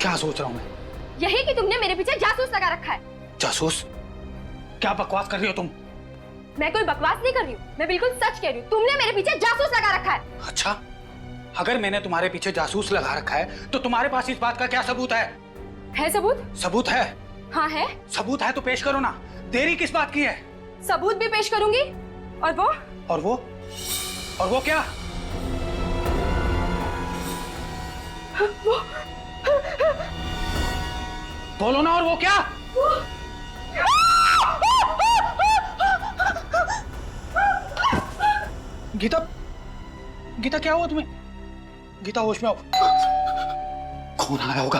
क्या सोच रहा हूँ मैं? यही कि तुमने मेरे पीछे जासूस लगा रखा है। जासूस? क्या बकवास कर रही हो तुम? मैं कोई बकवास नहीं कर रही हूँ, मैं बिल्कुल सच कह रही हूँ। तुमने मेरे पीछे जासूस लगा रखा है। अच्छा, अगर मैंने तुम्हारे पीछे जासूस लगा रखा है तो तुम्हारे पास इस बात का क्या सबूत है? है सबूत? सबूत है? हाँ है। सबूत है तो पेश करो ना, देरी किस बात की है? सबूत भी पेश करूंगी। और वो? और वो? और वो क्या? वो बोलो ना, और वो क्या? गीता, गीता क्या हुआ तुम्हें? गीता होश में आओ। कौन आया होगा?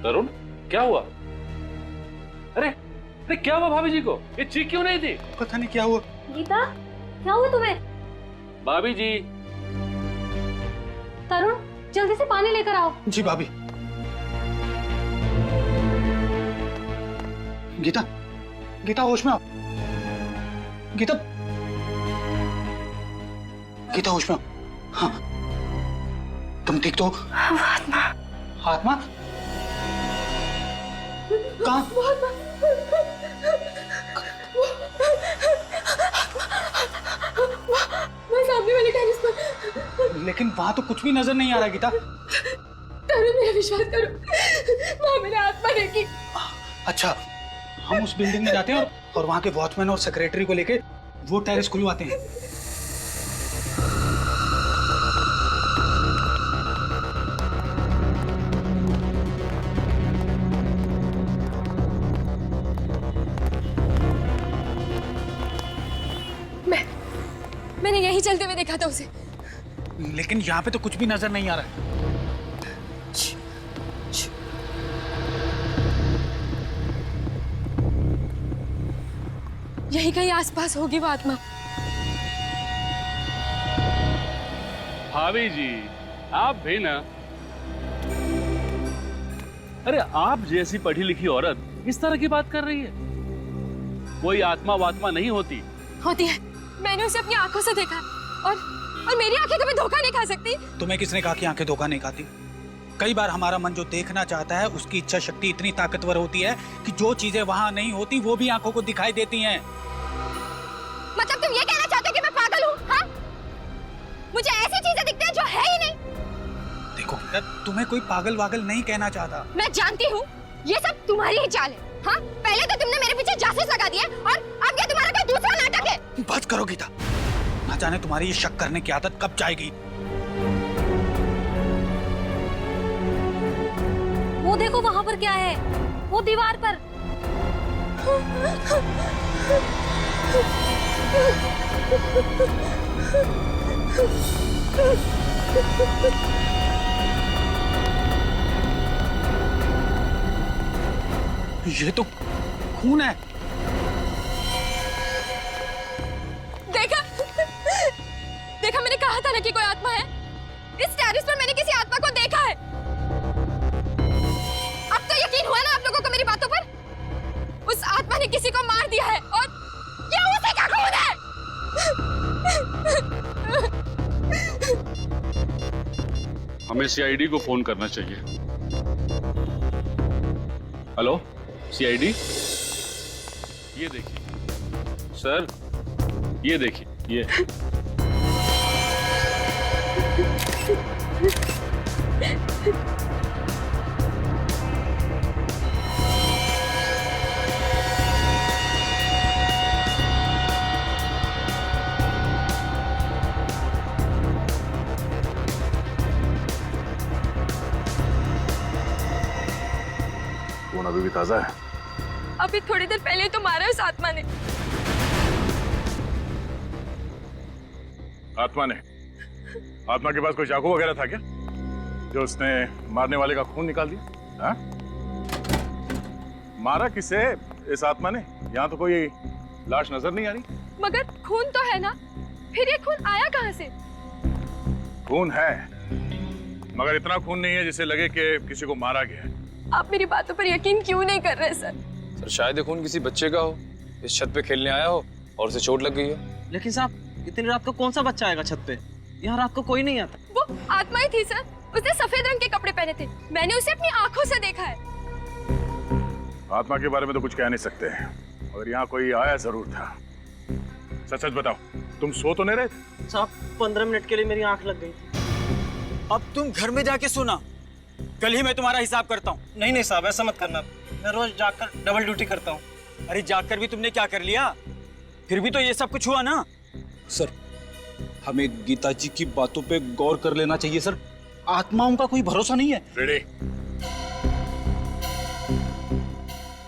तरुण, क्या हुआ? अरे अरे क्या हुआ भाभी जी को? ये चीख क्यों नहीं थी? पता नहीं क्या हुआ। गीता, क्या हुआ तुम्हें? भाभी जी। तरुण, जल्दी से पानी लेकर आओ। जी भाभी। गीता, गीता होश में आओ। गीता, गीता होश में आओ। हाँ, तुम ठीक तो? आत्मा। आत्मा? कहाँ? सामने वाले टेरेस पर। लेकिन वहां तो कुछ भी नजर नहीं आ रहा गीता। तरुण, मेरा विश्वास करो, वहां मेरी आत्मा रहेगी। अच्छा, हम उस बिल्डिंग में जाते हैं और वहां के वॉचमैन और सेक्रेटरी को लेके वो टेरेस खुलवाते हैं। मैंने यही चलते हुए देखा था उसे। लेकिन यहाँ पे तो कुछ भी नजर नहीं आ रहा है। यही कहीं आसपास होगी वो आत्मा। भाभी जी, आप भी ना। अरे आप जैसी पढ़ी लिखी औरत इस तरह की बात कर रही है? कोई आत्मा वात्मा नहीं होती। होती है, मैंने उसे अपनी आंखों से देखा और मेरी आंखें कभी धोखा नहीं खा सकती। तुम्हें किसने कहा कि आंखें धोखा नहीं खाती? कई बार हमारा मन जो देखना चाहता है उसकी इच्छा शक्ति इतनी ताकतवर होती है कि जो चीजें वहां नहीं होती वो भी आंखों को दिखाई देती हैं। मतलब तुम ये कहना चाहते हो कि मैं पागल हूँ? हाँ? मुझे ऐसी चीजें दिखती हैं जो है ही नहीं। देखो गीता, तुम्हें कोई पागल वागल नहीं कहना चाहता। मैं जानती हूँ ये सब तुम्हारी ही चाल है। हाँ? पहले तो तुमने मेरे पीछे जासूस लगा दिया और अब ये तुम्हारा कोई दूसरा नाटक है। बस करो गीता, ना जाने तुम्हारी ये शक करने की आदत कब जाएगी। वो देखो वहां पर क्या है, वो दीवार पर। ये तो खून है। देखा, देखा, मैंने कहा था ना कि कोई आत्मा है। इस टेरेस पर मैंने किसी आत्मा को देखा है। अब तो यकीन हुआ ना आप लोगों को मेरी बातों पर? उस आत्मा ने किसी को मार दिया है और ये उसी का खून है। हमें सीआईडी को फोन करना चाहिए। हेलो सीआईडी, ये देखिए सर, ये देखिए, ये खून अभी भी ताजा है। अभी थोड़ी देर पहले तो मारा उस आत्मा ने। आत्मा ने? आत्मा के पास कोई चाकू वगैरह था क्या जो उसने मारने वाले का खून निकाल दिया? हाँ? मारा किसे इस आत्मा ने? यहाँ तो कोई लाश नजर नहीं आ रही। मगर खून तो है ना, फिर ये खून आया कहाँ से? खून है, मगर इतना खून नहीं है जिससे लगे कि किसी को मारा गया है। आप मेरी बातों पर यकीन क्यों नहीं कर रहे सर? सर शायद ये खून किसी बच्चे का हो, इस छत पे खेलने आया हो और उसे चोट लग गई हो। लेकिन साहब, इतनी रात को कौन सा बच्चा आएगा छत पे? यहाँ रात को कोई नहीं आता। वो आत्मा ही थी सर, उसने सफेद रंग के कपड़े पहने थे। मैंने उसे अपनी आंखों से देखा है। आत्मा के बारे में तो कुछ कह नहीं सकते, और यहाँ कोई आया जरूर था। सच सच बताओ, तुम सो तो नहीं रहे थे? साहब 15 मिनट के लिए मेरी आंख लग गई थी। अब तुम घर में जाके सोना, कल ही मैं तुम्हारा हिसाब करता हूँ। नहीं नहीं साहब, ऐसा मत करना, मैं रोज जाकर डबल ड्यूटी करता हूँ। अरे जाकर भी तुमने क्या कर लिया? फिर भी तो ये सब कुछ हुआ ना। सर, हमें गीता जी की बातों पे गौर कर लेना चाहिए सर। आत्माओं का कोई भरोसा नहीं है। रेडी?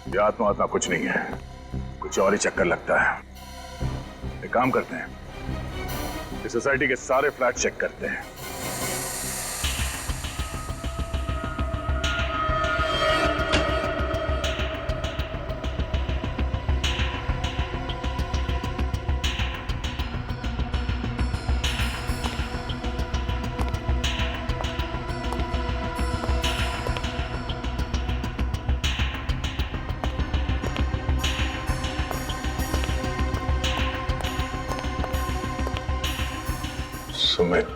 ये आत्मा कुछ नहीं है, कुछ और ही चक्कर लगता है। एक काम करते हैं, इस सोसाइटी के सारे फ्लैट चेक करते हैं। Sumit,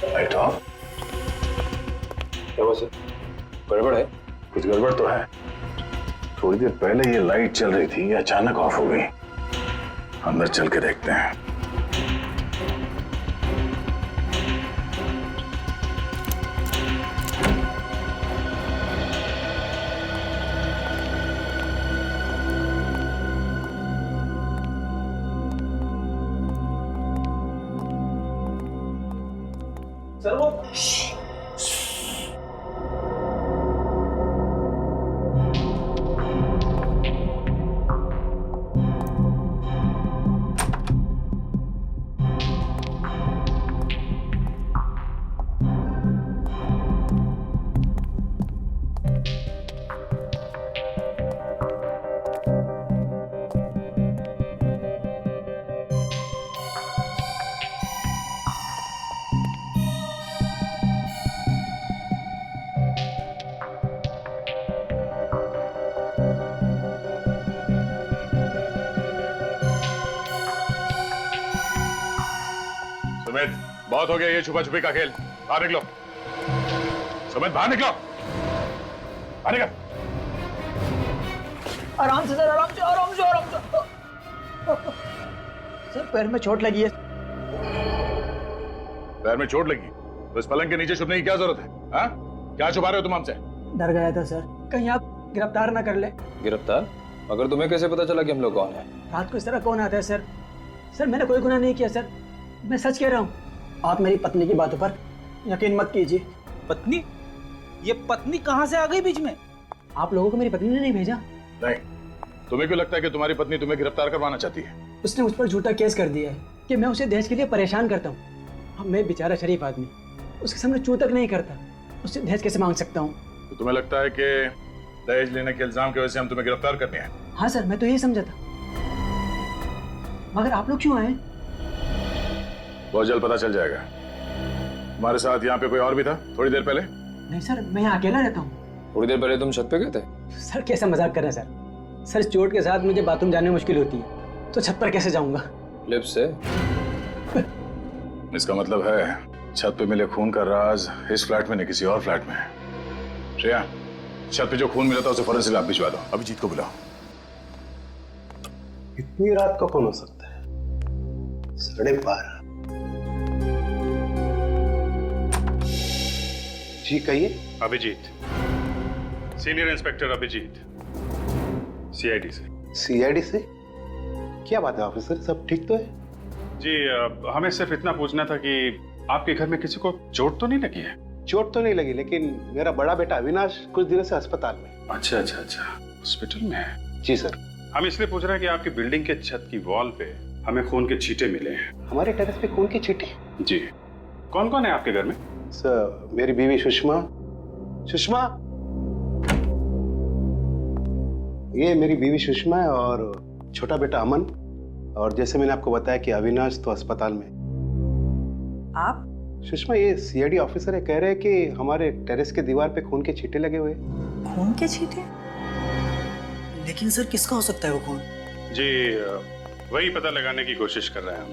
light of. क्या हुआ सर? गड़बड़ है? कुछ गड़बड़ तो है। थोड़ी देर पहले ये लाइट चल रही थी, ये अचानक ऑफ हो गई। अंदर चल के देखते हैं। सर वो सुमित, बहुत हो गया ये छुपा छुपी का खेल। बाहर निकलो। सुमित, बाहर निकलो। बाहर निकल। आराम से सर, आराम से, आराम से, आराम से। सर पैर में चोट लगी है। पैर में चोट लगी तो इस पलंग के नीचे छुपने की क्या जरूरत है? हाँ? क्या छुपा रहे हो तुम हमसे? डर गया था सर, कहीं आप गिरफ्तार ना कर ले। गिरफ्तार? मगर तुम्हें कैसे पता चला कि हम लोग कौन है? रात को इस तरह कौन आता है सर? सर मैंने कोई गुनाह नहीं किया सर, मैं सच कह रहा हूँ। आप मेरी पत्नी की बातों पर यकीन मत कीजिए। पत्नी? ये पत्नी कहाँ से आ गई बीच में? आप लोगों को मेरी पत्नी ने नहीं भेजा। नहीं, तुम्हें क्यों लगता है कि तुम्हारी पत्नी तुम्हें गिरफ्तार करवाना चाहती है? उसने उस पर झूठा केस कर दिया है कि मैं उसे दहेज के लिए परेशान करता हूँ। अब मैं बेचारा शरीफ आदमी उसके सामने चू तक नहीं करता, उससे दहेज कैसे मांग सकता हूँ? तो तुम्हें लगता है कि दहेज लेने के इल्जाम की वजह से हम तुम्हें गिरफ्तार करने हैं? हाँ सर, मैं तो यही समझा था। मगर आप लोग क्यों आए? बहुत जल्द पता चल जाएगा। तुम्हारे साथ यहाँ पे कोई और भी था थोड़ी देर पहले? नहीं सर, मैं यहाँ अकेला रहता हूँ। थोड़ी देर पहले तुम छत पे गए थे? सर कैसा मजाक कर रहे हैं सर? सर चोट के साथ मुझे बाथरूम जाने में मुश्किल होती है, तो छत पर कैसे जाऊंगा? लिफ्ट से? इसका मतलब है छत पे मिले खून का राज इस फ्लैट में नहीं किसी और फ्लैट में है। श्रेया, छत पे जो खून मिला था उसे फौरन से लैब भिजवा दो। अभिजीत को बुलाओ। इतनी रात का कौन हो सकता है? 12:30। जी कहिए। Abhijit, senior inspector Abhijit, CID से। सीआईडी से? क्या बात है ऑफिसर, सब ठीक तो है? जी, हमें सिर्फ इतना पूछना था कि आपके घर में किसी को चोट तो नहीं लगी है? चोट तो नहीं लगी, लेकिन मेरा बड़ा बेटा अविनाश कुछ दिनों से अस्पताल में। अच्छा अच्छा अच्छा, हॉस्पिटल में है? जी सर। हम इसलिए पूछ रहे हैं कि आपकी बिल्डिंग के छत की वॉल पे हमें खून के छींटे मिले हैं। हमारे टेरेस पे खून की छींटे? जी। कौन कौन है आपके घर में? सर मेरी बीवी सुषमा। सुषमा, ये मेरी बीवी सुषमा है और छोटा बेटा अमन। और जैसे मैंने आपको बताया कि अविनाश तो अस्पताल में। आप? सुषमा, ये सीआईडी ऑफिसर है, कह रहे हैं कि हमारे टेरेस के दीवार पे खून के छींटे लगे हुए हैं। खून के छींटे? लेकिन सर किसका हो सकता है वो खून? जी वही पता लगाने की कोशिश कर रहे हैं हम।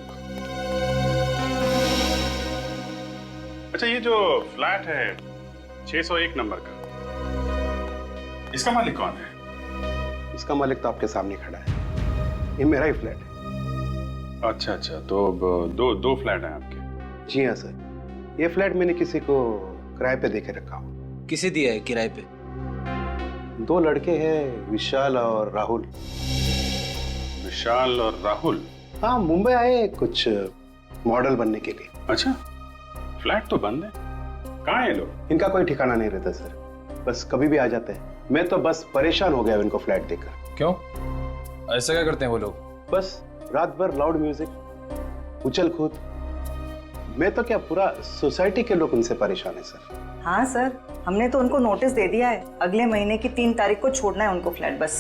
अच्छा, ये जो फ्लैट है 601 नंबर का, इसका मालिक कौन है? इसका मालिक तो आपके सामने खड़ा है, ये मेरा ही फ्लैट है। अच्छा अच्छा, तो अब दो फ्लैट हैं आपके? जी हाँ सर, ये फ्लैट मैंने किसी को किराए पे देके रखा हूँ। किसे दिया है किराए पे? 2 लड़के हैं, विशाल और राहुल। विशाल और राहुल? हाँ, मुंबई आए कुछ मॉडल बनने के लिए। अच्छा, फ्लैट तो बंद है, कहाँ है ये लोग? इनका कोई ठिकाना नहीं रहता सर, बस कभी भी आ जाते हैं। मैं तो बस परेशान हो गया इनको फ्लैट देखकर। क्यों? ऐसा क्या करते हैं वो लोग? बस रात भर लाउड म्यूजिक, उछल कूद। मैं तो क्या, पूरा सोसाइटी के लोग उनसे परेशान है सर। हाँ सर, हमने तो उनको नोटिस दे दिया है, अगले महीने की 3 तारीख को छोड़ना है उनको फ्लैट बस।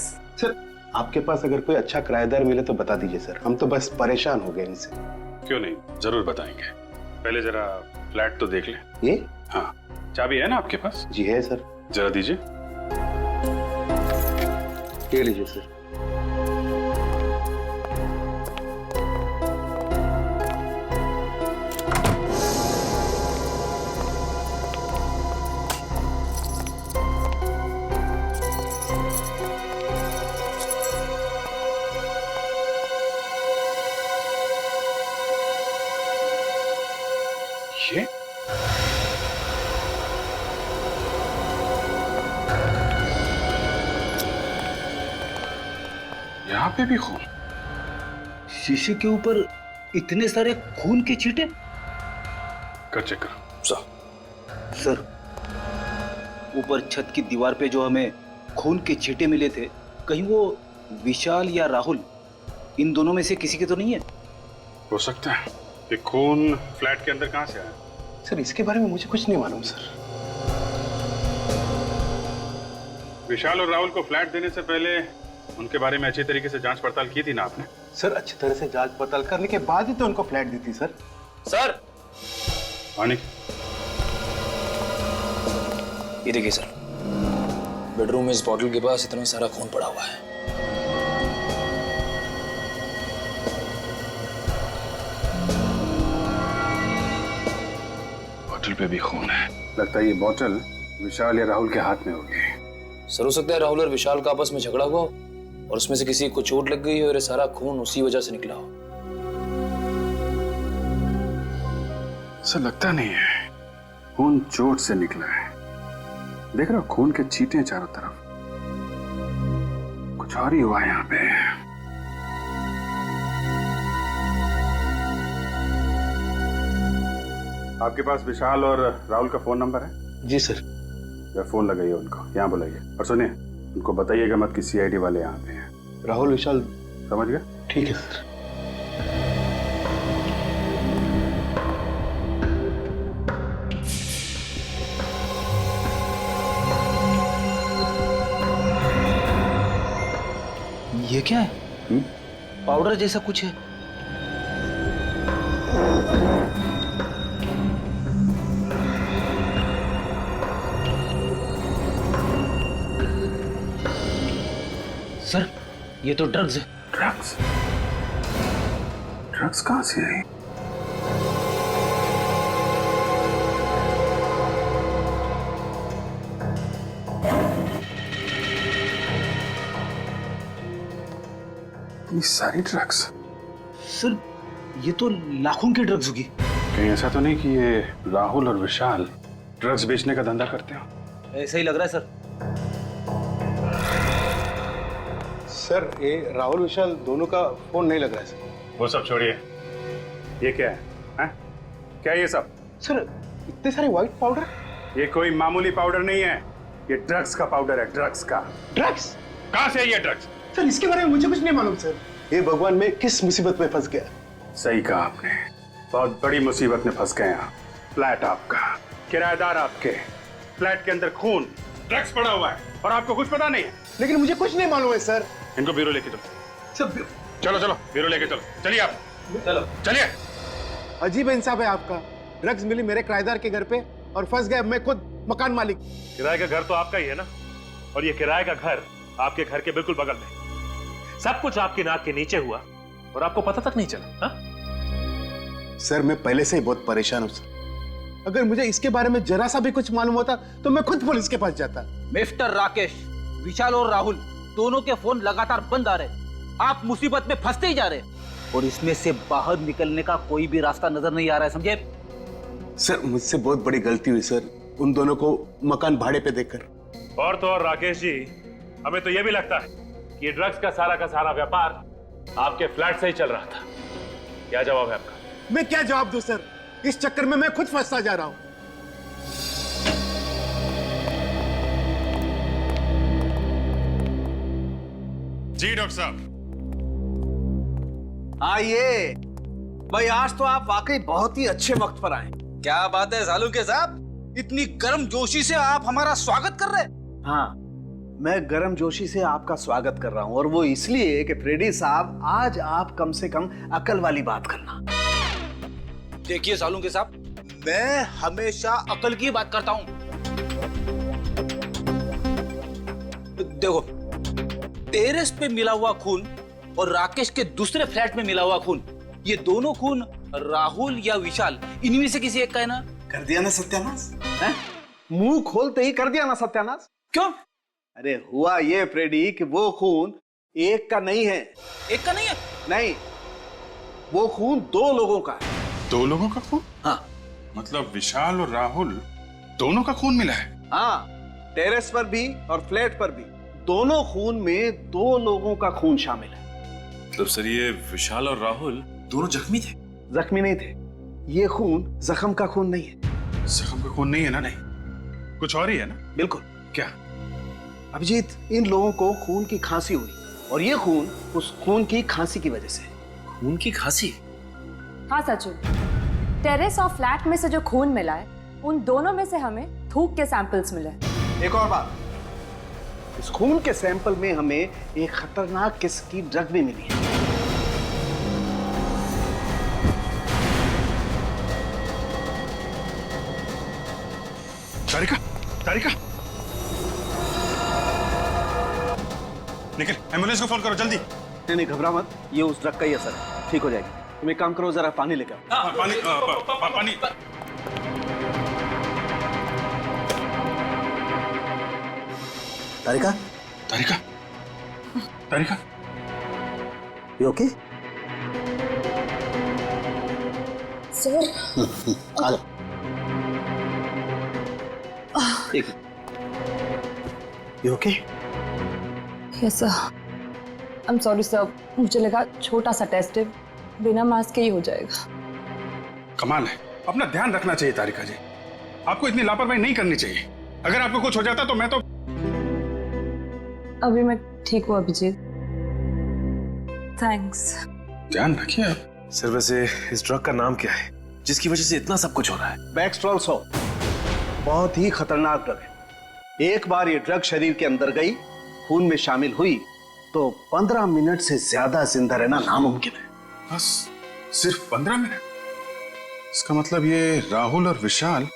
सर, आपके पास अगर कोई अच्छा किराएदार मिले तो बता दीजिए सर, हम तो बस परेशान हो गए इनसे। क्यों नहीं, जरूर बताएंगे। पहले जरा फ्लैट तो देख लें। ये? हाँ, चाबी है ना आपके पास? जी है सर। जरा दीजिए। ये लीजिए सर। ये यहाँ पे भी खून? शीशे के ऊपर इतने सारे खून के छींटे? कर चेक करो। सर, ऊपर छत की दीवार पे जो हमें खून के छींटे मिले थे, कहीं वो विशाल या राहुल, इन दोनों में से किसी के तो नहीं है? हो सकता है कि खून फ्लैट के अंदर कहाँ से आया? सर, इसके बारे में मुझे कुछ नहीं मालूम सर। विशाल और राहुल को फ्लैट देने से पहले उनके बारे में अच्छी तरीके से जांच पड़ताल की थी ना आपने? सर, अच्छी तरह से जांच पड़ताल करने के बाद ही तो उनको फ्लैट दी थी सर। सर, मानिक, ये देखिए सर, बेडरूम में इस बॉटल के पास इतना सारा खून पड़ा हुआ है। बोतल पे भी खून है। लगता है ये बोतल विशाल या राहुल के हाथ में होगी। सर, हो सकता है राहुल और विशाल का आपस में झगड़ा हुआ और उसमें से किसी को चोट लग गई और ये सारा खून उसी वजह से निकला हो। ऐसा लगता नहीं है, खून चोट से निकला है। देख रहा खून के छींटे हैं चारों तरफ। कुछ और ही हुआ है यहाँ पे। आपके पास विशाल और राहुल का फोन नंबर है? जी सर। या फोन लगाइए उनको, यहाँ बुलाइए। और सुनिए, उनको बताइएगा मत कि सीआईडी वाले यहाँ पे हैं। राहुल विशाल, समझ गए? ठीक है सर। ये क्या है? पाउडर जैसा कुछ है। सर, ये तो ड्रग्स है। ड्रग्स? ड्रग्स कहाँ से आई? इतनी सारी ड्रग्स? सर, ये तो लाखों की ड्रग्स होगी। कहीं ऐसा तो नहीं कि ये राहुल और विशाल ड्रग्स बेचने का धंधा करते हो? ऐसा ही लग रहा है सर। सर, ये राहुल विशाल दोनों का फोन नहीं लग रहा है सर। वो सब छोड़िए, ये क्या है? हैं? क्या है ये सब? सर, इतने सारे व्हाइट पाउडर? ये कोई मामूली पाउडर नहीं है, ये ड्रग्स का पाउडर है। ड्रग्स का। ड्रग्स? कहाँ से है ये ड्रग्स? सर, इसके बारे में मुझे कुछ नहीं मालूम सर। ये भगवान, मैं किस मुसीबत में फंस गया। सही कहा आपने, बहुत बड़ी मुसीबत में फंस गए आप। फ्लैट आपका, किराएदार आपके, फ्लैट के अंदर खून, ड्रग्स पड़ा हुआ है और आपको कुछ पता नहीं है। लेकिन मुझे कुछ नहीं मालूम है सर। इनको ब्यूरो लेके चलो। सब चलो चलो, ब्यूरो लेके चलो। चलिए आप, चलो चलिए। अजीब इंसाफ है आपका। ड्रग्स मिली मेरे किराएदार के घर पे और फंस गए मैं खुद मकान मालिक। किराए का घर तो आपका ही है ना, और ये किराए का घर आपके घर के बिल्कुल बगल में। सब कुछ आपकी नाक के नीचे हुआ और आपको पता तक नहीं चला। हाँ? सर मैं पहले से ही बहुत परेशान हूँ सर। अगर मुझे इसके बारे में जरा सा भी कुछ मालूम होता तो मैं खुद पुलिस के पास जाता। मिस्टर राकेश, विशाल और राहुल दोनों के फोन लगातार बंद आ रहे। आप मुसीबत में फंसते ही जा रहे और इसमें से बाहर निकलने का कोई भी रास्ता नजर नहीं आ रहा है, समझे? सर मुझसे बहुत बड़ी गलती हुई सर, उन दोनों को मकान भाड़े पे देकर। और तो और राकेश जी, हमें तो यह भी लगता है कि ये ड्रग्स का सारा व्यापार आपके फ्लैट से ही चल रहा था। क्या जवाब है आपका? मैं क्या जवाब दूं सर, इस चक्कर में मैं खुद फंसता जा रहा हूं। जी डॉक्टर साहब। आइए भाई, आज तो आप वाकई बहुत ही अच्छे वक्त पर आए। क्या बात है सालुंके साहब, इतनी गर्मजोशी से आप हमारा स्वागत कर रहे हैं? हाँ, मैं गर्मजोशी से आपका स्वागत कर रहा हूं, और वो इसलिए कि फ्रेडी साहब आज आप कम से कम अकल वाली बात करना। देखिए सालुंके साहब, मैं हमेशा अकल की बात करता हूं। देखो, टेरेस पे मिला हुआ खून और राकेश के दूसरे फ्लैट में मिला हुआ खून, ये दोनों खून राहुल या विशाल, इनमें से किसी एक का है ना? कर दिया ना सत्यानाश, मुंह खोलते ही कर दिया ना सत्यानाश। क्यों? अरे हुआ ये फ्रेडी कि वो खून एक का नहीं है। एक का नहीं है? नहीं, वो खून दो लोगों का है। दो लोगों का खून? हाँ। मतलब विशाल और राहुल दोनों का खून मिला है? हाँ, टेरेस पर भी और फ्लैट पर भी दोनों खून में दो लोगों का खून शामिल है। मतलब सर ये विशाल और राहुल दोनों जख्मी थे? जख्मी नहीं थे, ये खून जख्म का खून नहीं है। जख्म का खून नहीं है ना? नहीं, कुछ और ही है ना? बिल्कुल। क्या? अभिजीत, इन लोगों को खून की खांसी हुई और ये खून उस खून की खांसी की वजह से। खून की खांसी? हाँ सचिन, टेरेस और फ्लैट में से जो खून मिला है, उन दोनों में से हमें थूक के सैंपल्स मिले। एक और बात, इस खून के सैंपल में हमें एक खतरनाक किस्म की ड्रग भी मिली है। तारिका, तारिका, निकल, एम्बुलेंस को फोन करो जल्दी। नहीं घबरा मत, ये उस ड्रग का ही असर है, ठीक हो जाएगी। तुम एक काम करो, जरा पानी लेकर आओ। पानी पानी। तारिका, तारिका, तारिका, यू ओके? सर, आ जाओ। एक you okay? Yes sir. I am sorry sir, मुझे लगा छोटा सा टेस्ट है, बिना मास्क के ही हो जाएगा। कमाल है, अपना ध्यान रखना चाहिए तारिका जी, आपको इतनी लापरवाही नहीं करनी चाहिए। अगर आपको कुछ हो जाता तो मैं तो। अभी मैं ठीक हूँ अभिजीत, थैंक्स। ध्यान रखिए आप। सर वैसे इस ड्रग का नाम क्या है जिसकी वजह से इतना सब कुछ हो रहा है? बैक्सट्रॉल 100 बहुत ही खतरनाक ड्रग है। एक बार ये ड्रग शरीर के अंदर गई, खून में शामिल हुई, तो 15 मिनट से ज्यादा जिंदा रहना नामुमकिन है। बस सिर्फ 15 मिनट? इसका मतलब ये राहुल और विशाल,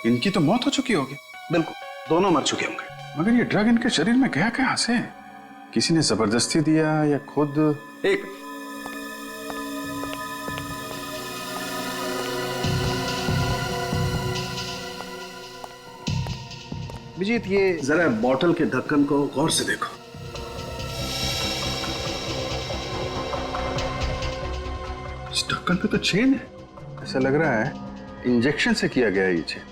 इनकी तो मौत हो चुकी होगी। बिल्कुल, दोनों मर चुके होंगे। मगर ये ड्रग इनके शरीर में गया कहां से? किसी ने जबरदस्ती दिया या खुद? एक विजीत, ये जरा बॉटल के ढक्कन को गौर से देखो। इस ढक्कन पे तो चेन है, ऐसा लग रहा है इंजेक्शन से किया गया ये चेन।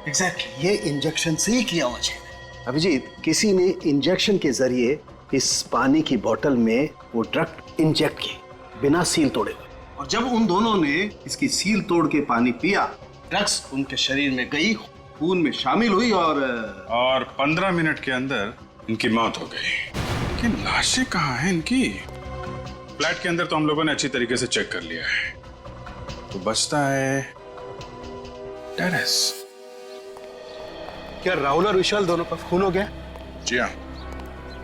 एग्जैक्टली, ये इंजेक्शन से ही किया हुआ चेन है। अभिजीत, किसी ने इंजेक्शन के जरिए इस पानी की बोतल में वो ड्रग इंजेक्ट की, बिना सील तोड़े हुए, और जब उन दोनों ने इसकी सील तोड़ के पानी पिया, ड्रग्स उनके शरीर में गई, खून में शामिल हुई और 15 मिनट के अंदर इनकी मौत हो गई। लेकिन लाशें कहाँ हैं इनकी? फ्लैट के अंदर तो हम लोगों ने अच्छी तरीके से चेक कर लिया है, तो बचता है टेरेस। क्या राहुल और विशाल दोनों का खून हो गया? जी हाँ।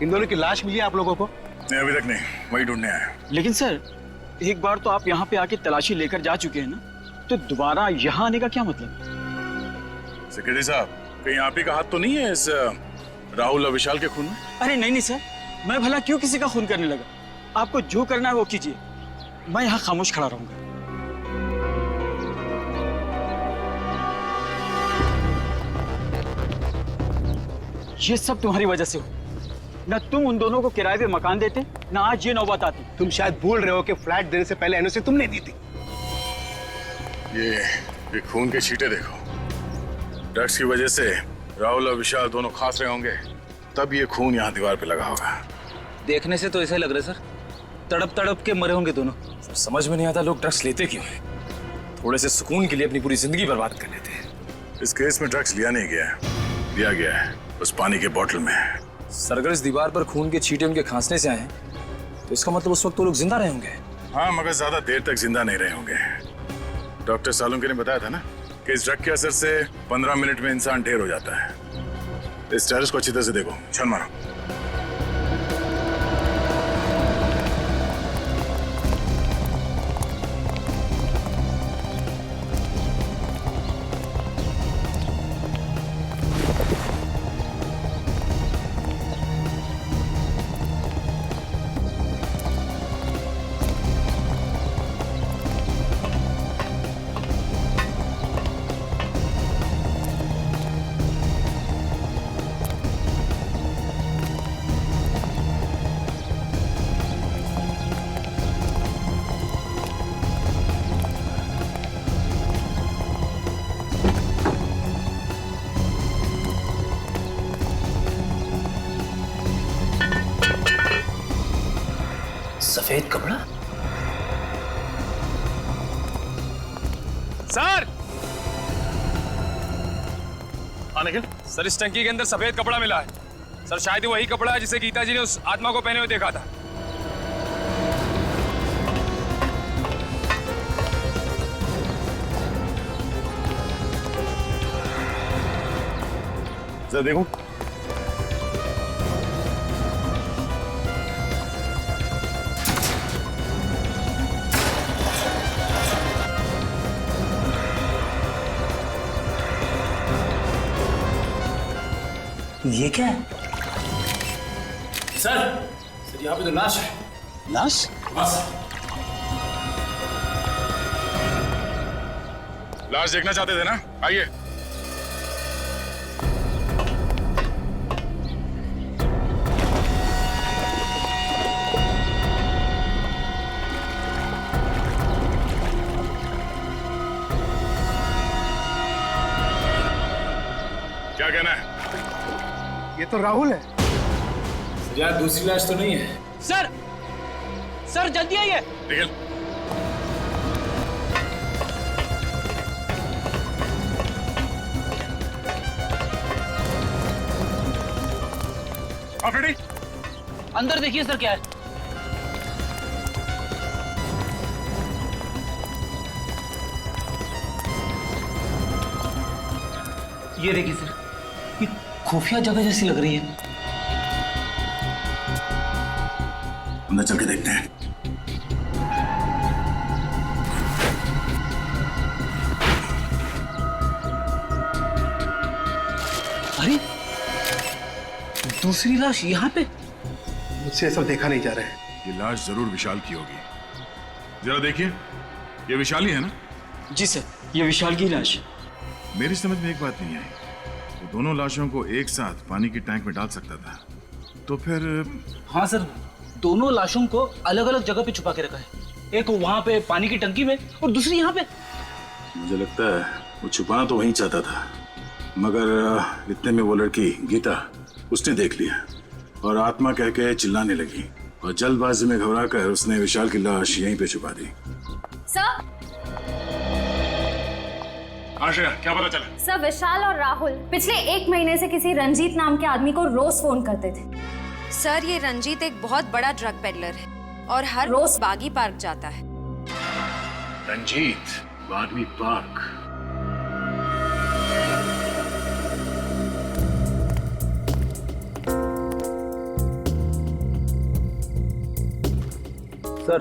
इन दोनों की लाश मिली आप लोगों को? नहीं, अभी तक नहीं, वही ढूंढने आया। लेकिन सर, एक बार तो आप यहाँ पे आके तलाशी लेकर जा चुके हैं ना, तो दोबारा यहाँ आने का क्या मतलब? सेक्रेटरी साहब, कहीं आप ही का हाथ तो नहीं है इस राहुल और विशाल के खून में? अरे नहीं नहीं सर, मैं भला क्यों किसी का खून करने लगा? आपको जो करना है वो कीजिए, मैं यहाँ खामोश खड़ा रहूंगा। ये सब तुम्हारी वजह से हो। न तुम उन दोनों को किराए पे मकान देते, न आज ये नौबत आती। तुम शायद भूल रहे हो कि फ्लैट देने से पहले एनओसी तुमने दी थी। ये खून के छींटे देखो। ड्रग्स की वजह से राहुल और विशाल दोनों खास रहे होंगे, तब ये खून यहाँ दीवार पे लगा होगा। देखने से तो ऐसा लग रहा है सर, तड़प तड़प के मरे होंगे दोनों। सर समझ में नहीं आता लोग ड्रग्स लेते क्यों हैं? थोड़े से सुकून के लिए अपनी पूरी जिंदगी बर्बाद कर लेते हैं। इस केस में ड्रग्स लिया नहीं गया है, दिया गया है उस पानी के बोतल में। सर अगर इस दीवार पर खून के छींटे उनके खांसने से आए हैं तो इसका मतलब उस वक्त वो लोग जिंदा रहे होंगे। हाँ, मगर ज्यादा देर तक जिंदा नहीं रहे होंगे। डॉक्टर सालुंके ने बताया था ना कि इस ड्रग के असर से 15 मिनट में इंसान ढेर हो जाता है। इस टेरेस को अच्छी तरह से देखो, छन मारो। सफेद कपड़ा? सर! हाँ निखिल, सर इस टंकी के अंदर सफेद कपड़ा मिला है। सर शायद वही कपड़ा है जिसे गीता जी ने उस आत्मा को पहने हुए देखा था। जरा देखो। ये क्या है? सर यहाँ पे तो लाश है। लाश? बस। लाश देखना चाहते थे ना? आइए। क्या कहना है? ये तो राहुल है। यार दूसरी लाश तो नहीं है। सर जल्दी आइए। निखिल, आफरीदी, अंदर देखिए सर क्या है। ये देखिए सर, ये खुफिया जगह जैसी लग रही है। अंदर चल के देखते हैं। अरे दूसरी लाश यहाँ पे? मुझसे ये सब देखा नहीं जा रहा है। ये लाश जरूर विशाल की होगी। जरा देखिए, ये विशाल ही है ना? जी सर, ये विशाल की लाश है। मेरी समझ में एक बात नहीं आई, वो दोनों लाशों को एक साथ पानी की टैंक में डाल सकता था, तो फिर? हाँ सर, दोनों लाशों को अलग अलग जगह पे छुपा के रखा है। एक वहां पे पानी की टंकी में और दूसरी यहाँ पे। मुझे लगता है वो छुपाना तो वहीं चाहता था, मगर इतने में वो लड़की गीता उसने देख लिया और आत्मा कह के चिल्लाने लगी और जल्दबाजी में घबराकर उसने विशाल की लाश यहीं पे छुपा दी। सर, आशा, क्या पता चला? सर विशाल और राहुल पिछले 1 महीने से किसी रंजीत नाम के आदमी को रोज फोन करते थे। सर ये रंजीत एक बहुत बड़ा ड्रग पेडलर है और हर रोज बागी पार्क जाता है। रंजीत बागी पार्क? सर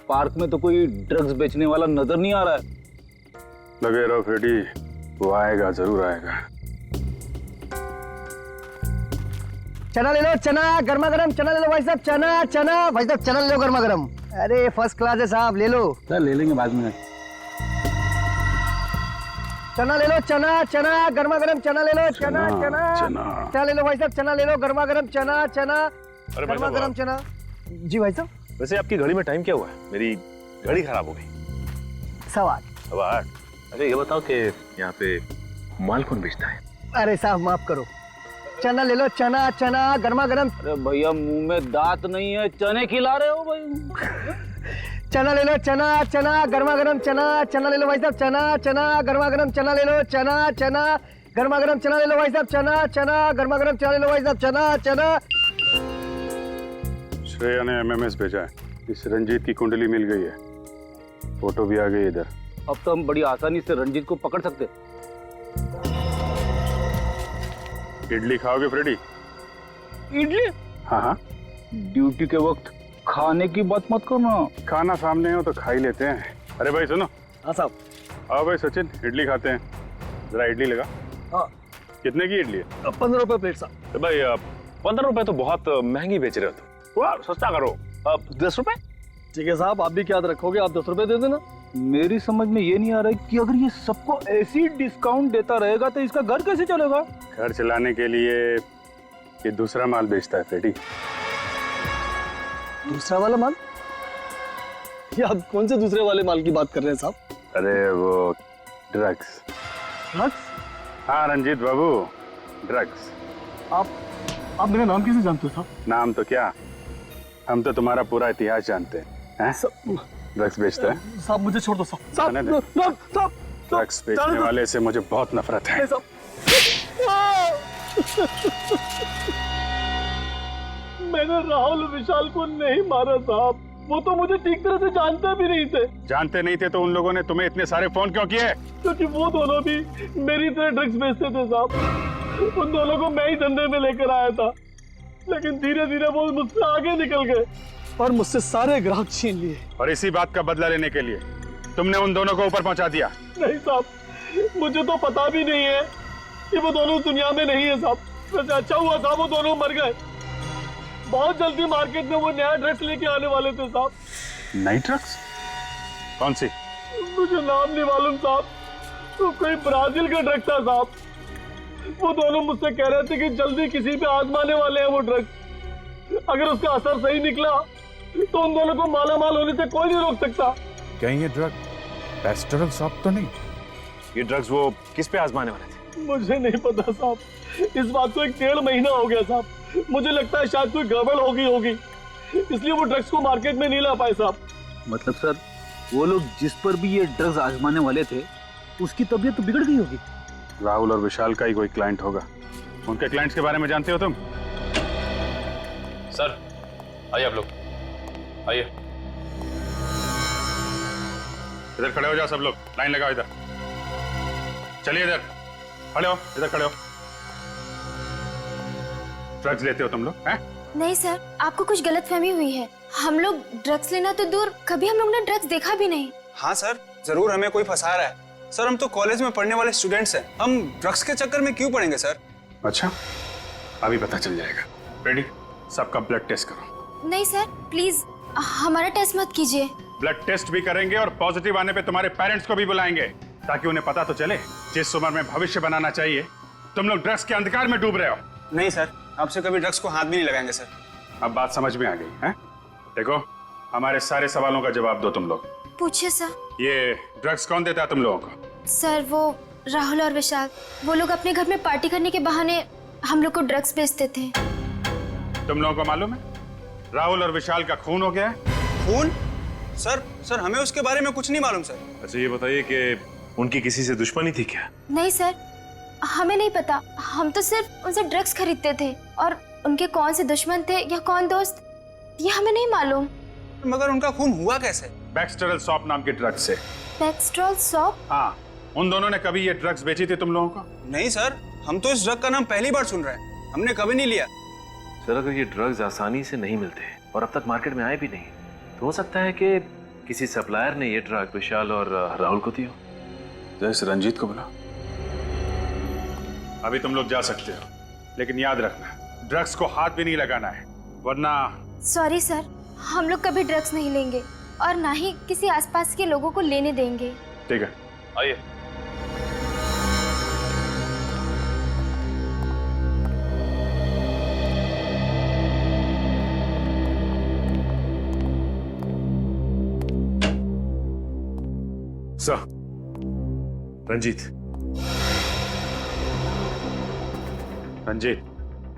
पार्क में तो कोई ड्रग्स बेचने वाला नजर नहीं आ रहा है। लगे रहो फ्रेडी, वो आएगा, जरूर आएगा। चना ले लो, चना गर्मा गर्म चना ले लो भाई साहब, चना चना भाई साहब, चना ले लो गर्मा गर्म। अरे फर्स्ट क्लास है साहब, ले लो। सर ले लेंगे बाद में। चना ले लो, चना चना गर्मा गर्म चना ले लो, चना चना चना ले लो भाई साहब, चना ले लो गर्मा गर्म चना चना गर्मा गर्म चना। जी भाई साहब। वैसे आपकी घड़ी में टाइम क्या हुआ है? मेरी घड़ी खराब हो गई। 8:15। अच्छा ये बताओ कि यहाँ पे माल कौन बेचता है? अरे साहब माफ करो, चना ले लो, चना चना गर्मा गर्म। अरे भैया मुंह में दांत नहीं है, चने खिला रहे हो भाई। चना ले लो, चना चना गर्मा गर्म चना चना ले लो भाई साहब, चना चना गर्मा गर्म चना ले लो, चना चना गर्मा गर्म चना ले लो भाई साहब, चना चना गर्मा गर्म चना ले लो भाई साहब, चना चना। श्रेया ने एमएमएस भेजा है, इस रंजीत की कुंडली मिल गई है, फोटो भी आ गई इधर। अब तो हम बड़ी आसानी से रंजीत को पकड़ सकते। इडली खाओगे फ्रेडी? इडली? हाँ हाँ। ड्यूटी के वक्त खाने की बात मत करना। खाना सामने हो तो खा ही लेते हैं। अरे भाई सुनो। हाँ साहब। आओ भाई सचिन, इडली खाते हैं। जरा इडली लगा। हाँ। कितने की इडली है? 15 रुपए प्लेट साहब। तो भाई 15 रुपए तो बहुत महंगी बेच रहे हो। वाह सस्ता करो, 10 रुपए। ठीक है साहब, आप भी क्या रखोगे, आप 10 रुपए दे देना। मेरी समझ में ये नहीं आ रहा है कि अगर ये सबको ऐसी डिस्काउंट देता रहेगा तो इसका घर कैसे चलेगा? घर चलाने के लिए ये दूसरा माल बेचता है फ्रेडी। दूसरा वाला माल? ये आप कौन से दूसरे वाले माल की बात कर रहे हैं साहब? अरे वो ड्रग्स। ड्रग्स? हाँ रंजीत बाबू, ड्रग्स। आप मेरा नाम कैसे जानते हो साहब? नाम तो क्या, हम तो तुम्हारा पूरा इतिहास जानते हैं। ड्रग्स बेचता है? साहब मुझे छोड़ दो साहब। साहब ड्रग्स बेचने वाले से मुझे बहुत नफरत है। मैंने राहुल विशाल को नहीं मारा साहब, वो तो मुझे ठीक तरह से जानते भी नहीं थे। जानते नहीं थे तो उन लोगों ने तुम्हें इतने सारे फोन क्यों किए? क्योंकि वो दोनों भी मेरी तरह ड्रग्स बेचते थे साहब। उन दोनों को मैं ही धंधे में लेकर आया था, लेकिन धीरे धीरे वो मुझसे आगे निकल गए और मुझसे सारे ग्राहक छीन लिए। और इसी बात का बदला लेने के लिए तुमने उन दोनों को ऊपर पहुंचा दिया? नहीं साहब, मुझे तो पता भी नहीं है कि वो दोनों दुनिया में नहीं है साहब। वैसे अच्छा हुआ साहब वो दोनों मर गए। बहुत जल्दी मार्केट में वो नया ड्रग्स लेके आने वाले थे साहब। नई ड्रग्स? कौन सी? मुझे नाम नहीं मालूम साहब, तो कोई ब्राजील का ड्रग्स था साहब। वो दोनों मुझसे कह रहे थे कि जल्दी किसी पे आजमाने वाले हैं वो ड्रग्स। अगर उसका असर सही निकला तो उन दोनों को मालामाल होने से कोई नहीं रोक सकता। कहीं ये ड्रग पेस्टरल शॉप तो नहीं? ये ड्रग्स वो किस पे आजमाने वाले थे? मुझे नहीं पता साहब, इस बात को 1.5 महीना हो गया साहब। मुझे लगता है शायद कोई गड़बड़ होगी, इसलिए वो ड्रग्स को मार्केट में नहीं ला पाए साहब। मतलब सर वो लोग जिस पर भी ये ड्रग्स आजमाने वाले थे उसकी तबीयत तो बिगड़ गई होगी। राहुल और विशाल का ही कोई क्लाइंट होगा। उनके क्लाइंट्स के बारे में जानते हो तुम? सर आइए आप लोग, आइए। इधर खड़े हो जाओ सब लोग, लाइन लगाओ इधर। चलिए इधर खड़े हो, इधर खड़े हो। ड्रग्स लेते हो तुम लोग हैं? नहीं सर, आपको कुछ गलतफहमी हुई है। हम लोग ड्रग्स लेना तो दूर, कभी हम लोग ने ड्रग्स देखा भी नहीं। हाँ सर, जरूर हमें कोई फंसा रहा है। सर हम तो कॉलेज में पढ़ने वाले स्टूडेंट्स हैं, हम ड्रग्स के चक्कर में क्यों पड़ेंगे सर? अच्छा अभी पता चल जाएगा। रेडी, सबका ब्लड टेस्ट करो। नहीं सर प्लीज, हमारा टेस्ट मत कीजिए। ब्लड टेस्ट भी करेंगे और पॉजिटिव आने पे तुम्हारे पेरेंट्स को भी बुलाएंगे, ताकि उन्हें पता तो चले जिस उम्र में भविष्य बनाना चाहिए तुम लोग ड्रग्स के अंधकार में डूब रहे हो। नहीं सर, आपसे कभी ड्रग्स को हाथ भी नहीं लगाएंगे सर। अब बात समझ में आ गई है? देखो हमारे सारे सवालों का जवाब दो तुम लोग। पूछिए सर। ये ड्रग्स कौन देता है तुम लोगों को? सर वो राहुल और विशाल, वो लोग अपने घर में पार्टी करने के बहाने हम लोग को ड्रग्स बेचते थे। तुम लोगों को मालूम है राहुल और विशाल का खून हो गया है? खून? सर हमें उसके बारे में कुछ नहीं मालूम सर। अच्छा ये बताइए कि उनकी किसी से दुश्मनी थी क्या? नहीं सर, हमें नहीं पता। हम तो सिर्फ उनसे ड्रग्स खरीदते थे, और उनके कौन से दुश्मन थे या कौन दोस्त ये हमें नहीं मालूम। मगर उनका खून हुआ कैसे? बैक्सटेरल सॉप नाम के ड्रग्स से। बैक्सटेरल सॉप? हाँ, उन दोनों ने कभी ये ड्रग्स बेची थी तुम लोगों को? नहीं सर, हम तो इस ड्रग का नाम पहली बार सुन रहे हैं, हमने कभी नहीं लिया। सर अगर ये ड्रग्स आसानी से नहीं मिलते और अब तक मार्केट में आए भी नहीं, तो हो सकता है कि किसी सप्लायर ने ये ड्रग विशाल और राहुल को दिया। जैसे रंजीत को बुला। अभी तुम लोग जा सकते हो, लेकिन याद रखना ड्रग्स को हाथ भी नहीं लगाना है, वरना। सॉरी सर, हम लोग कभी ड्रग्स नहीं लेंगे और ना ही किसी आसपास के लोगों को लेने देंगे। ठीक है, आइए। सर, रंजीत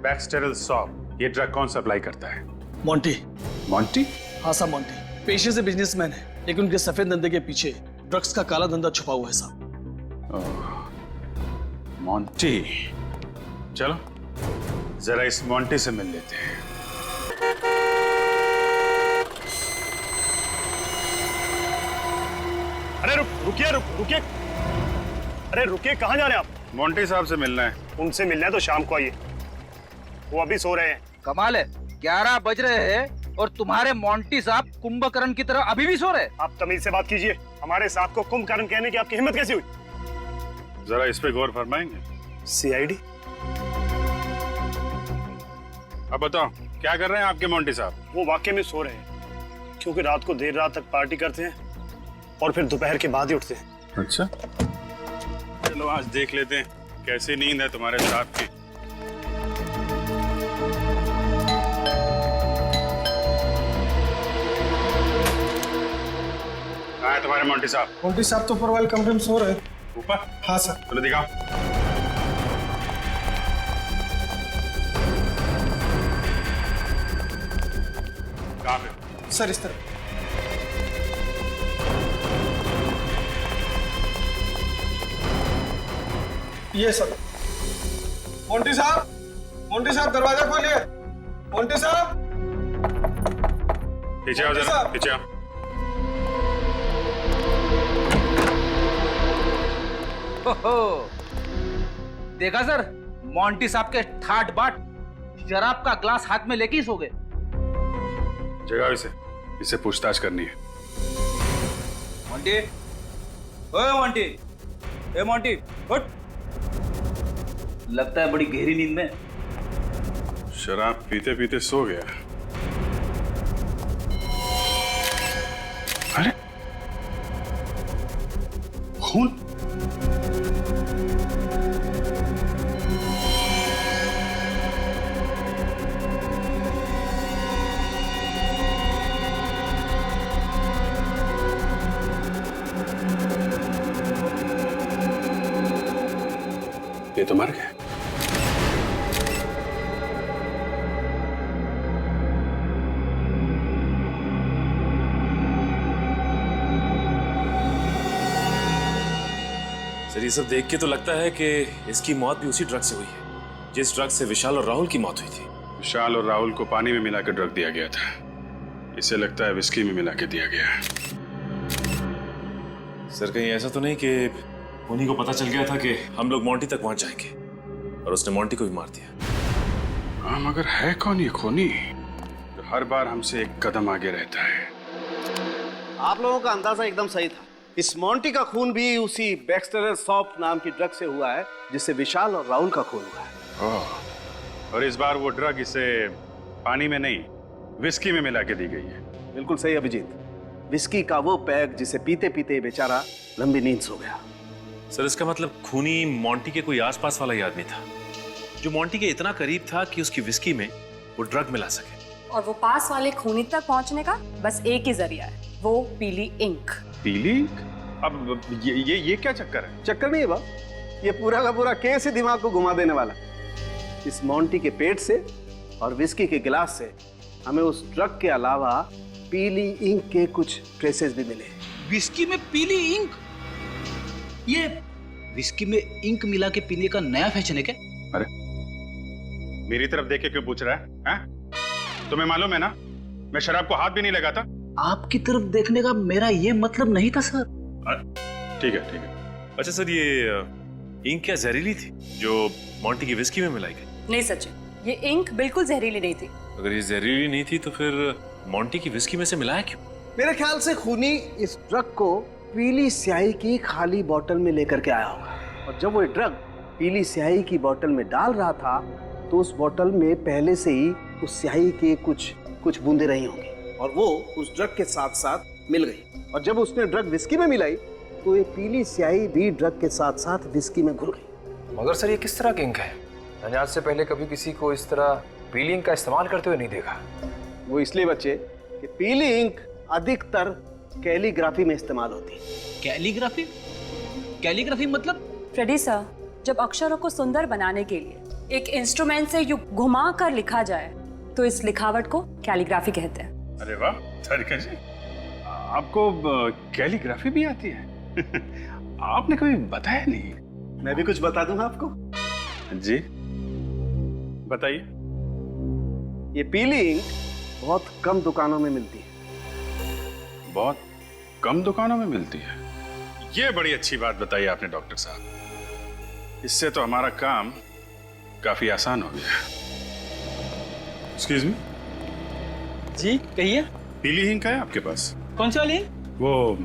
बैक्सटर शॉप, ये ड्रग कौन सप्लाई करता है? मोंटी। मोंटी? हाँ साहब, मोंटी पेशे से बिजनेसमैन है, लेकिन उनके सफेद धंधे के पीछे ड्रग्स का काला धंधा छुपा हुआ है साहब। मोंटी, चलो जरा इस मोंटी से मिल लेते हैं। अरे रुकिए। अरे रुकिए, कहाँ जा रहे हैं आप? मोंटी साहब से मिलना है। उनसे मिलना है तो शाम को आइए, वो अभी सो रहे हैं। कमाल है, 11 बज रहे हैं और तुम्हारे मोंटी साहब कुंभकर्ण की तरह अभी भी सो रहे हैं। आप तमीज से बात कीजिए, हमारे साहब को कुंभकर्ण कहने की आपकी हिम्मत कैसी हुई? जरा इस पे गौर फरमाएंगे? सीआईडी। अब बताओ क्या कर रहे हैं आपके मोंटी साहब? वो वाकई में सो रहे हैं, क्योंकि रात को देर रात तक पार्टी करते हैं और फिर दोपहर के बाद ही उठते हैं। अच्छा, चलो आज देख लेते हैं कैसी नींद है तुम्हारे साहब की। कहाँ है तुम्हारे मोंटी साहब? मोंटी साहब तो ऊपर वाले कमरे में सो रहे हैं। ऊपर? हाँ सर। चलो दिखाओ। कहाँ पे? सर इस तरह। ये सर। मोंटी साहब दरवाजा खोलिए। मोंटी साहब, पीछे आओ जरा, पीछे आओ। देखा सर, मोंटी साहब के ठाट बाट शराब का ग्लास हाथ में लेके ही सो गए। जगाओ इसे पूछताछ करनी है। मोंटी, ओए मोंटी, ए मोंटी, उठ। लगता है बड़ी गहरी नींद में। शराब पीते पीते सो गया। अरे खून! ये तो मर गया। सर, ये सब देख के तो लगता है कि इसकी मौत भी उसी ड्रग से हुई है जिस ड्रग से विशाल और राहुल की मौत हुई थी। विशाल और राहुल को पानी में मिलाकर ड्रग दिया गया था। इसे लगता है विस्की में मिला के दिया गया। सर, कहीं ऐसा तो नहीं कि उन्हीं को पता चल गया था कि हम लोग मोंटी तक पहुंच जाएंगे और उसने मोंटी को भी मार दिया? हाँ, मगर है कौन ये खूनी जो हर बार हमसे एक कदम आगे रहता है? आप लोगों का अंदाजा एकदम सही था। इस मोंटी का खून भी उसी बैक्सटर शॉप नाम की ड्रग से हुआ है जिससे विशाल और राहुल का खून हुआ है। और इस बार वो ड्रग इसे पानी में नहीं, विस्की में मिला के दी गई है। बिल्कुल सही अभिजीत, विस्की का वो पैक जिसे पीते पीते बेचारा लंबी नींद सो गया। सर, इसका मतलब खूनी मोंटी के कोई आसपास वाला ही आदमी था जो मोंटी के इतना करीब था कि उसकी विस्की में वो ड्रग मिला सके। और वो पास वाले खूनी तक पहुंचने का बस एक ही जरिया है, वो पीली इंक। पीली इंक? अब ये क्या चक्कर है? चक्कर नहीं है बाप, ये पूरा का पूरा केस ही दिमाग को घुमा देने वाला। इस मोंटी के पेट से और विस्की के गिलास से हमें उस ड्रग के अलावा पीली इंक के कुछ ट्रेसेस भी मिले। विस्की में पीली इंक? ये विस्की में इंक मिला के पीने का नया फैशन है क्या? अरे मेरी तरफ देख के क्यों पूछ रहा है? तुम्हें मालूम है ना, मैं शराब को हाथ भी नहीं लगाता। आपकी तरफ देखने का मेरा ये मतलब नहीं था सर। ठीक है, ठीक है। अच्छा सर, ये इंक क्या जहरीली थी जो मोंटी की विस्की में मिलाई गई? नहीं सचिन, ये इंक बिल्कुल जहरीली नहीं थी। अगर ये जहरीली नहीं थी तो फिर मोंटी की विस्की में से मिलाया क्यों? मेरे ख्याल से खूनी इस ड्रग को पीली स्याही की खाली बोतल में लेकर के आया होगा, और जब वो ड्रग पीली स्याही की बोतल में डाल रहा था तो उस बोतल में पहले से ही उस स्याही के कुछ बूंदे रही होंगी और वो उस ड्रग के साथ साथ मिल गई। और जब उसने ड्रग विस्की में मिलाई तो ये पीली स्याही भी ड्रग के साथ साथ विस्की में घुल गई। मगर सर ये किस तरह की इंक है? मैंने आज से पहले कभी किसी को इस तरह पीली इंक का इस्तेमाल करते हुए नहीं देखा। वो इसलिए बच्चे कि पीली इंक अधिकतर कैलीग्राफी में इस्तेमाल होती है। कैलीग्राफी? कैलीग्राफी मतलब? फ्रेडी सर, जब अक्षरों को सुंदर बनाने के लिए एक इंस्ट्रूमेंट से यूं घुमा कर लिखा जाए तो इस लिखावट को कैलीग्राफी कहते हैं। अरे वाह तारिका जी, आपको कैलीग्राफी भी आती है? आपने कभी बताया नहीं। मैं भी कुछ बता दूंगा आपको। जी बताइए। ये पीली इंक बहुत कम दुकानों में मिलती है। बहुत कम दुकानों में मिलती है? ये बड़ी अच्छी बात बताई आपने डॉक्टर साहब। इससे तो हमारा काम काफी आसान हो गया। Excuse me. जी कहिए। पीली इंक है आपके पास? कौन सी वाली? वो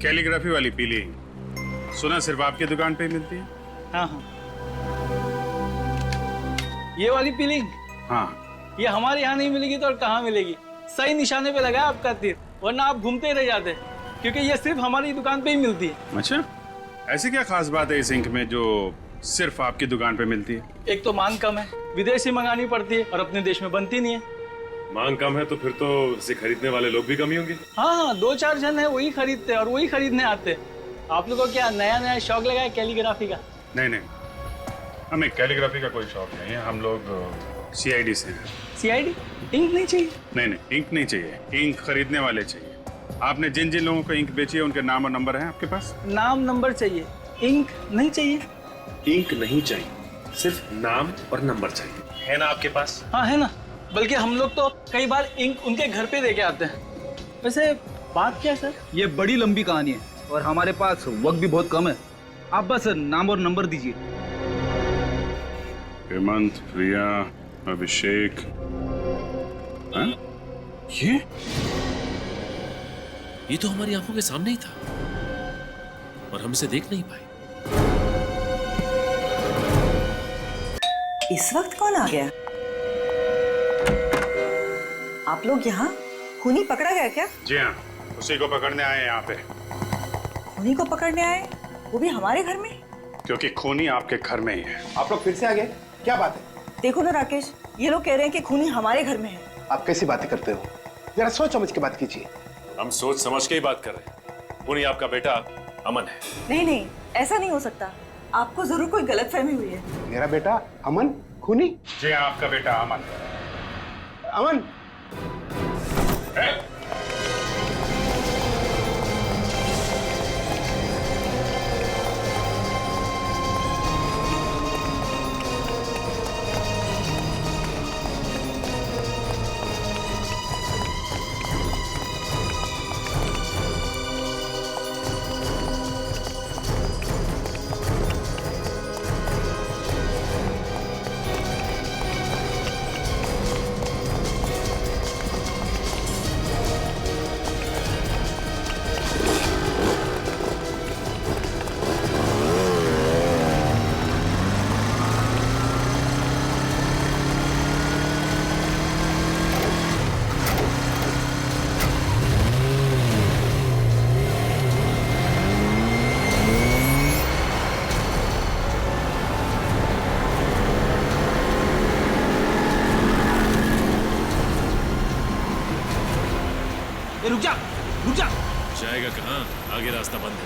कैलीग्राफी वाली पीली इंक। सुना सिर्फ आपकी दुकान पे ही मिलती है? हाँ हाँ, ये वाली पीली इंक? हाँ। ये हमारे यहाँ नहीं मिलेगी तो और कहाँ मिलेगी? सही निशाने पे लगा आपका तीर, वरना आप घूमते ही रह जाते, क्योंकि ये सिर्फ हमारी दुकान पे ही मिलती है। अच्छा, ऐसी क्या खास बात है इस इंक में जो सिर्फ आपकी दुकान पे मिलती है? एक तो मांग कम है, विदेश से मंगानी पड़ती है और अपने देश में बनती नहीं है। मांग कम है तो फिर तो इसे खरीदने वाले लोग भी कम ही होंगे। हाँ हाँ, 2-4 जन है वही खरीदते और वही खरीदने आते। आप लोगों को क्या नया नया शौक लगा है कैलीग्राफी का? नहीं नहीं, हमें कैलीग्राफी का कोई शौक नहीं है। हम लोग CID से हैं। CID? इंक नहीं चाहिए? नहीं नहीं, इंक नहीं चाहिए, इंक खरीदने वाले चाहिए। आपने जिन जिन लोगों को इंक बेची है उनके नाम और नंबर हैं आपके पास? नाम नंबर चाहिए, इंक नहीं चाहिए। इंक नहीं चाहिए, सिर्फ नाम और नंबर चाहिए। है ना आपके पास? हाँ है ना, बल्कि हम लोग तो कई बार इंक उनके घर पे दे के आते हैं। वैसे बात क्या है सर? ये बड़ी लंबी कहानी है और हमारे पास वक्त भी बहुत कम है। आप बस नाम और नंबर दीजिए। हेमंत, प्रिया, अभिषेक। हाँ? ये तो हमारी आंखों के सामने ही था और हम इसे देख नहीं पाए। इस वक्त कौन आ गया? आप लोग यहाँ? खूनी पकड़ा गया क्या? जी हाँ, उसी को पकड़ने आए हैं यहाँ पे। खूनी को पकड़ने आए? वो भी हमारे घर में? क्योंकि खूनी आपके घर में ही है। आप लोग फिर से आ गए? क्या बात है? देखो ना राकेश, ये लोग कह रहे हैं कि खूनी हमारे घर में है। आप कैसी बातें करते हो? जरा सोच समझ के बात कीजिए। हम सोच समझ के ही बात कर रहे हैं। खूनी आपका बेटा अमन है। नहीं नहीं, ऐसा नहीं हो सकता। आपको जरूर कोई गलतफहमी हुई है। मेरा बेटा अमन खूनी? जी हाँ, आपका बेटा अमन। अमन? रुक जा, रुक जा। जाएगा कहाँ? आगे रास्ता बंद है।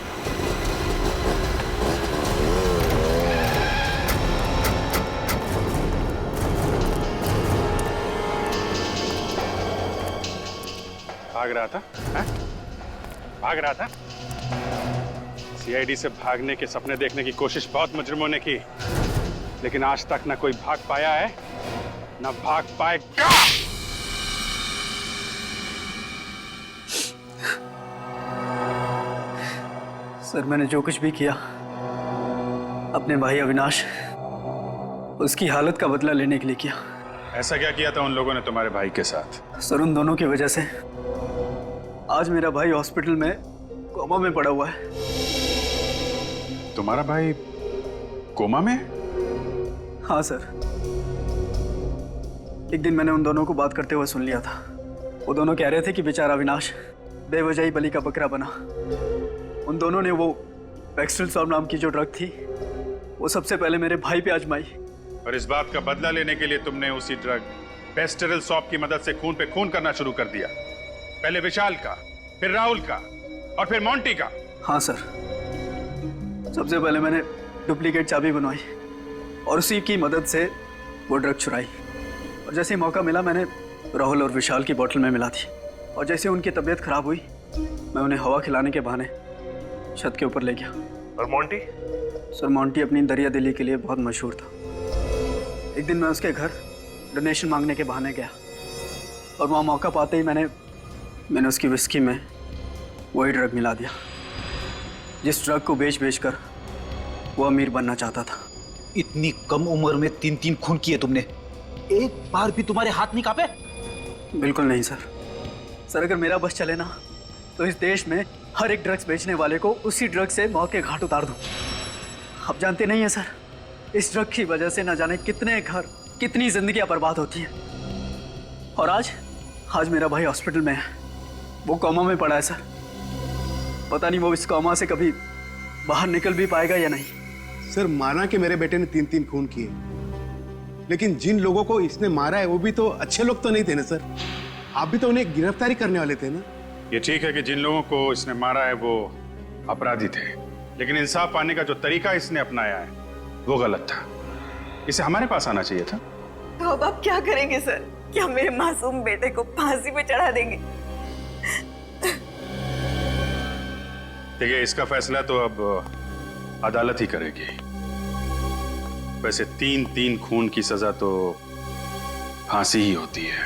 भाग रहा था? हा? भाग रहा था? CID से भागने के सपने देखने की कोशिश बहुत मुजरिमों ने की, लेकिन आज तक ना कोई भाग पाया है ना भाग पाएगा। सर, मैंने जो कुछ भी किया अपने भाई अविनाश, उसकी हालत का बदला लेने के लिए किया। ऐसा क्या किया था उन लोगों ने तुम्हारे भाई के साथ? सर, उन दोनों की वजह से आज मेरा भाई हॉस्पिटल में कोमा में पड़ा हुआ है। तुम्हारा भाई कोमा में? हाँ सर, एक दिन मैंने उन दोनों को बात करते हुए सुन लिया था। वो दोनों कह रहे थे कि बेचारा अविनाश बेवजह ही बलि का बकरा बना। उन दोनों ने वो पेक्स्ट्रल सॉल्व नाम की जो ड्रग थी वो सबसे पहले मेरे भाई पे आजमाई। और इस बात का बदला लेने के लिए तुमने उसी ड्रग पेस्टेरल सॉप की मदद से खून पे खून करना शुरू कर दिया। पहले विशाल का, फिर राहुल का और फिर मोंटी का। हाँ सर, सबसे पहले मैंने डुप्लीकेट चाबी बनवाई और उसी की मदद से वो ड्रग चुराई। और जैसे ही मौका मिला मैंने राहुल और विशाल की बोतल में मिला दी। और जैसे उनकी तबीयत खराब हुई मैं उन्हें हवा खिलाने के बहाने छत के ऊपर ले गया। और मोंटी? सर मोंटी अपनी दरिया दिली के लिए बहुत मशहूर था। एक दिन मैं उसके घर डोनेशन मांगने के बहाने गया और वहाँ मौका पाते ही मैंने उसकी विस्की में वही ड्रग मिला दिया जिस ड्रग को बेच कर वो अमीर बनना चाहता था। इतनी कम उम्र में 3 खून किए तुमने, एक बार भी तुम्हारे हाथ नहीं कांपे? बिल्कुल नहीं सर। सर अगर मेरा बस चले ना तो इस देश में हर एक ड्रग्स बेचने वाले को उसी ड्रग से मौत के घाट उतार दूं। आप जानते नहीं हैं सर, इस ड्रग की वजह से न जाने कितने घर, कितनी जिंदगियां बर्बाद होती हैं। और आज मेरा भाई हॉस्पिटल में है, वो कोमा में पड़ा है सर। पता नहीं वो इस कोमा से कभी बाहर निकल भी पाएगा या नहीं। सर माना कि मेरे बेटे ने 3 खून किए, लेकिन जिन लोगों को इसने मारा है वो भी तो अच्छे लोग तो नहीं थे ना सर। आप भी तो उन्हें गिरफ्तारी करने वाले थे ना। ये ठीक है कि जिन लोगों को इसने मारा है वो अपराधी थे, लेकिन इंसाफ पाने का जो तरीका इसने अपनाया है वो गलत था। इसे हमारे पास आना चाहिए था। तो अब आप क्या करेंगे सर? क्या मेरे मासूम बेटे को फांसी पे चढ़ा देंगे? देखिए, इसका फैसला तो अब अदालत ही करेगी। वैसे 3 खून की सजा तो फांसी ही होती है।